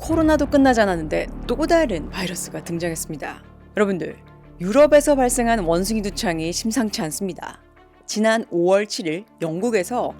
코로나도 끝나지 않았는데 또 다른 바이러스가 등장했습니다. 여러분들, 유럽에서 발생한 원숭이 두창이 심상치 않습니다. 지난 5월 7일 영국에서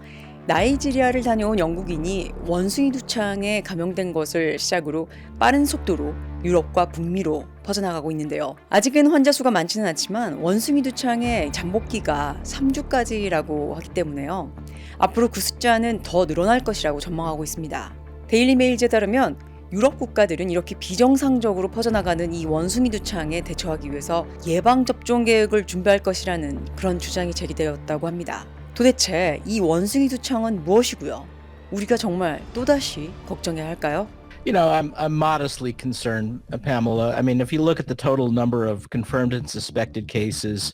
나이지리아를 다녀온 영국인이 원숭이 두창에 감염된 것을 시작으로 빠른 속도로 유럽과 북미로 퍼져나가고 있는데요. 아직은 환자 수가 많지는 않지만 원숭이 두창의 잠복기가 3주까지라고 하기 때문에요. 앞으로 그 숫자는 더 늘어날 것이라고 전망하고 있습니다. 데일리 메일즈에 따르면 유럽 국가들은 이렇게 비정상적으로 퍼져나가는 이 원숭이 두창에 대처하기 위해서 예방접종 계획을 준비할 것이라는 그런 주장이 제기되었다고 합니다. 도대체 이 원숭이 두창은 무엇이고요? 우리가 정말 또다시 걱정해야 할까요? You know, I'm modestly concerned, Pamela. I mean, if you look at the total number of confirmed and suspected cases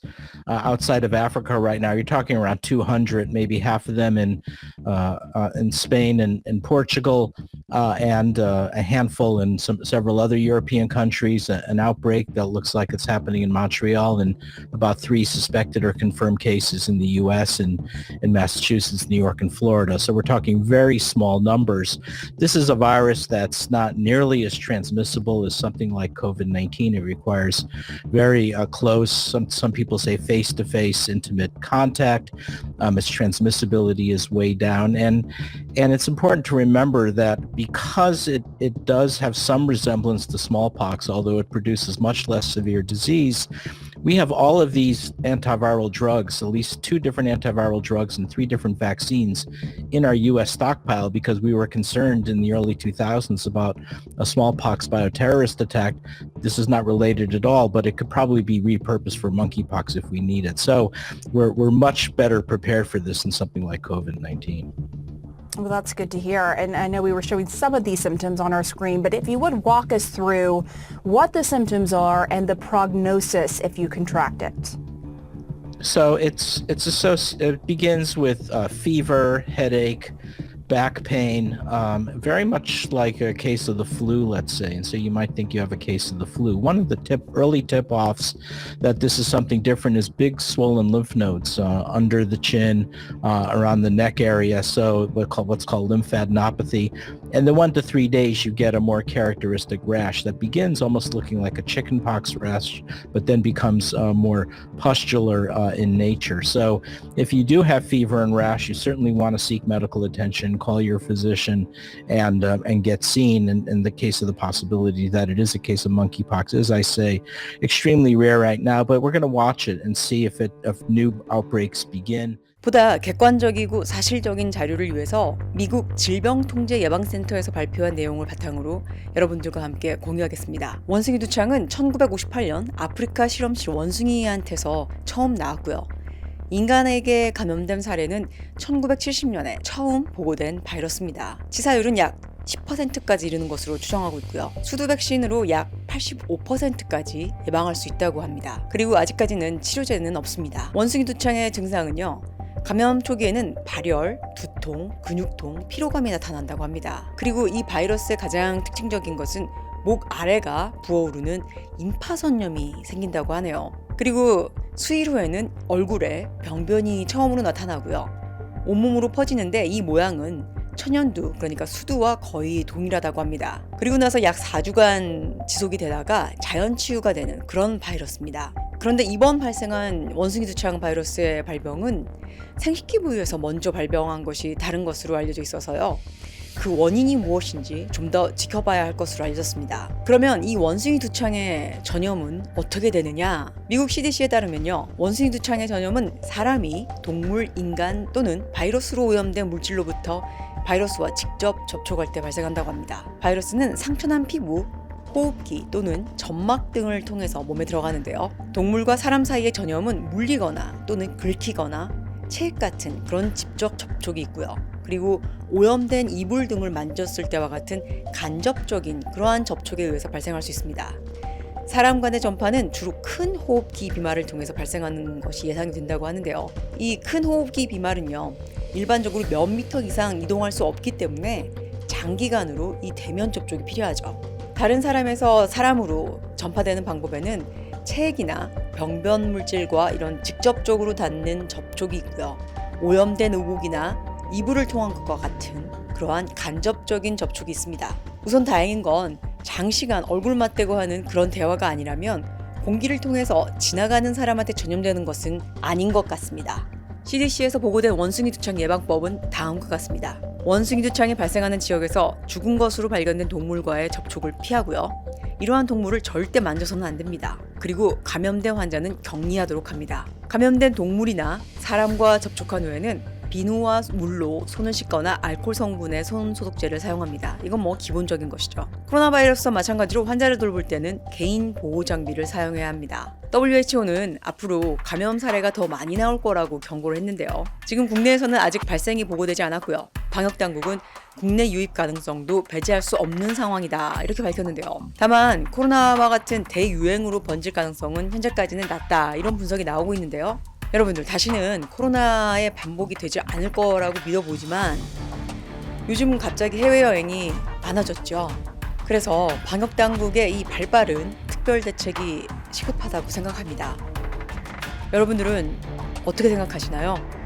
outside of Africa right now, you're talking around 200, maybe half of them in Spain and Portugal, and a handful in several other European countries. An outbreak that looks like it's happening in Montreal, and about 3 suspected or confirmed cases in the U.S. and in Massachusetts, New York, and Florida. So we're talking very small numbers. This is a virus that's not nearly as transmissible as something like COVID-19. It requires very close, some people say face-to-face intimate contact. Its transmissibility is way down. And it's important to remember that because it does have some resemblance to smallpox, although it produces much less severe disease, we have all of these antiviral drugs, at least 2 different antiviral drugs and 3 different vaccines in our U.S. stockpile because we were concerned in the early 2000s about a smallpox bioterrorist attack. This is not related at all, but it could probably be repurposed for monkeypox if we need it. So we're much better prepared for this than something like COVID-19. Well, that's good to hear. And I know we were showing some of these symptoms on our screen, but if you would walk us through what the symptoms are and the prognosis if you contract it. So it begins with fever, headache, back pain, very much like a case of the flu, let's say. And so you might think you have a case of the flu. One of the early tip-offs that this is something different is big swollen lymph nodes under the chin, around the neck area. So what's called lymphadenopathy. And then 1 to 3 days, you get a more characteristic rash that begins almost looking like a chickenpox rash, but then becomes more pustular in nature. So if you do have fever and rash, you certainly want to seek medical attention, call your physician, and get seen in the case of the possibility that it is a case of monkeypox. As I say, extremely rare right now, but we're going to watch it and see if new outbreaks begin. 보다 객관적이고 사실적인 자료를 위해서 미국 질병통제예방센터에서 발표한 내용을 바탕으로 여러분들과 함께 공유하겠습니다. 원숭이 두창은 1958년 아프리카 실험실 원숭이한테서 처음 나왔고요. 인간에게 감염된 사례는 1970년에 처음 보고된 바이러스입니다. 치사율은 약 10%까지 이르는 것으로 추정하고 있고요. 수두 백신으로 약 85%까지 예방할 수 있다고 합니다. 그리고 아직까지는 치료제는 없습니다. 원숭이 두창의 증상은요, 감염 초기에는 발열, 두통, 근육통, 피로감이 나타난다고 합니다. 그리고 이 바이러스의 가장 특징적인 것은 목 아래가 부어오르는 임파선염이 생긴다고 하네요. 그리고 수일 후에는 얼굴에 병변이 처음으로 나타나고요. 온몸으로 퍼지는데 이 모양은 천연두, 그러니까 수두와 거의 동일하다고 합니다. 그리고 나서 약 4주간 지속이 되다가 자연 치유가 되는 그런 바이러스입니다. 그런데 이번 발생한 원숭이 두창 바이러스의 발병은 생식기 부위에서 먼저 발병한 것이 다른 것으로 알려져 있어서요. 그 원인이 무엇인지 좀 더 지켜봐야 할 것으로 알려졌습니다. 그러면 이 원숭이 두창의 전염은 어떻게 되느냐? 미국 CDC에 따르면요, 원숭이 두창의 전염은 사람이 동물, 인간 또는 바이러스로 오염된 물질로부터 바이러스와 직접 접촉할 때 발생한다고 합니다. 바이러스는 상처난 피부, 호흡기 또는 점막 등을 통해서 몸에 들어가는데요. 동물과 사람 사이의 전염은 물리거나 또는 긁히거나 체액 같은 그런 직접 접촉이 있고요. 그리고 오염된 이불 등을 만졌을 때와 같은 간접적인 그러한 접촉에 의해서 발생할 수 있습니다. 사람 간의 전파는 주로 큰 호흡기 비말을 통해서 발생하는 것이 예상이 된다고 하는데요. 이 큰 호흡기 비말은요, 일반적으로 몇 미터 이상 이동할 수 없기 때문에 장기간으로 이 대면 접촉이 필요하죠. 다른 사람에서 사람으로 전파되는 방법에는 체액이나 병변 물질과 이런 직접적으로 닿는 접촉이 있고요. 오염된 의복이나 이불을 통한 것과 같은 그러한 간접적인 접촉이 있습니다. 우선 다행인 건 장시간 얼굴 맞대고 하는 그런 대화가 아니라면 공기를 통해서 지나가는 사람한테 전염되는 것은 아닌 것 같습니다. CDC에서 보고된 원숭이 두창 예방법은 다음과 같습니다. 원숭이 두창이 발생하는 지역에서 죽은 것으로 발견된 동물과의 접촉을 피하고요. 이러한 동물을 절대 만져서는 안 됩니다. 그리고 감염된 환자는 격리하도록 합니다. 감염된 동물이나 사람과 접촉한 후에는 비누와 물로 손을 씻거나 알코올 성분의 손 소독제를 사용합니다. 이건 뭐 기본적인 것이죠. 코로나 바이러스와 마찬가지로 환자를 돌볼 때는 개인 보호 장비를 사용해야 합니다. WHO는 앞으로 감염 사례가 더 많이 나올 거라고 경고를 했는데요. 지금 국내에서는 아직 발생이 보고되지 않았고요. 방역 당국은 국내 유입 가능성도 배제할 수 없는 상황이다 이렇게 밝혔는데요. 다만 코로나와 같은 대유행으로 번질 가능성은 현재까지는 낮다 이런 분석이 나오고 있는데요. 여러분들 다시는 코로나의 반복이 되지 않을 거라고 믿어보지만 요즘은 갑자기 해외여행이 많아졌죠. 그래서 방역당국의 이 발빠른 특별 대책이 시급하다고 생각합니다. 여러분들은 어떻게 생각하시나요?